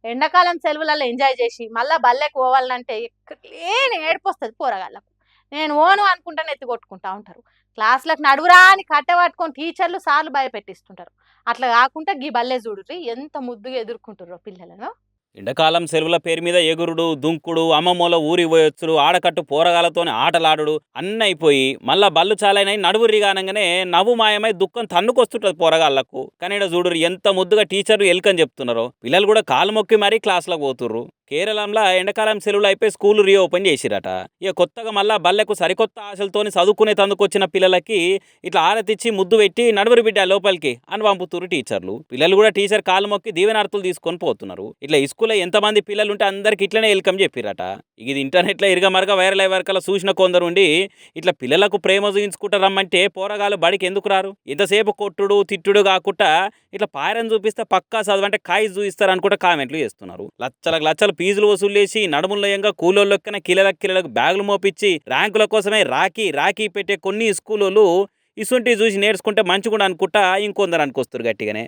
ఎండాకాలం సెలవులలో ఎంజాయ్ చేసి మళ్ళా బల్లెకి పోవాలంటే లేని ఏడుపొస్తుంది పోరగాళ్ళకు. నేను ఓను అనుకుంటానే ఎత్తి కొట్టుకుంటా ఉంటారు. క్లాసులకు నడువురా అని కట్టె టీచర్లు సార్లు భయపెట్టిస్తుంటారు. అట్లా కాకుండా గీ బల్లె చూడుర్రి ఎంత ముద్దుగా ఎదుర్కొంటుర్రో పిల్లలను. ఎండాకాలం సెలవుల పేరు మీద ఎగురుడు దుంకుడు అమ్మమ్మోల ఊరి పోయొచ్చుడు ఆడకట్టు పోరగాలతోని ఆటలాడుడు అన్నీ అయిపోయి మళ్ళా బళ్ళు చాలైనవి నడువురి కానంగానే నవ్వు మాయమై దుఃఖం తన్నుకొస్తుంటుంది పోరగాళ్లకు. కానీ ఇక్కడ చూడురు ఎంత ముద్దుగా టీచర్లు ఎలుకని చెప్తున్నారో. పిల్లలు కూడా కాలు మొక్కి మరీ క్లాసులకు పోతుర్రు. కేరళంలో ఎండాకాలం సెలవులు అయిపోయి స్కూల్ రీఓపెన్ చేసిరట. ఇక కొత్తగా మళ్ళా బల్లెకు సరికొత్త ఆశలతోని చదువుకునే తందుకొచ్చిన పిల్లలకి ఇట్లా ఆరతిచ్చి ముద్దు పెట్టి నడువురు బిడ్డ లోపలికి అని పంపుతున్నారు టీచర్లు. పిల్లలు కూడా టీచర్ కాలు మొక్కి దీవెనార్తులు తీసుకొని పోతున్నారు. ఇట్లా స్కూల్లో ఎంతమంది పిల్లలు ఉంటే అందరికి ఇట్లనే వెల్కమ్ చెప్పిరట. ఇది ఇంటర్నెట్లో ఇరగమరగా వైరల్ అయ్యే వరకల్లా చూసిన కొందరు ఉండి ఇట్లా పిల్లలకు ప్రేమ చూయించుకుంటారు రమ్మంటే పోరగాలు బడికి ఎందుకు రారు? ఎంతసేపు కొట్టుడు తిట్టుడు కాకుండా ఇట్లా పాయరం చూపిస్తే పక్కా చదవంటే కాయి చూపిస్తారు అనుకుంటే కామెంట్లు చేస్తున్నారు. లచ్చలకు లచ్చలు ఫీజులు వసూలు చేసి నడుములయంగా కూలోళ్ళకైనా కిలలకు బ్యాగులు మోపించి ర్యాంకుల కోసమే రాఖీ పెట్టే కొన్ని స్కూళ్ళు ఇసుంటి చూసి నేర్చుకుంటే మంచిగా అనుకుంటా ఇంకొందరు అనుకొస్తారు గట్టిగానే.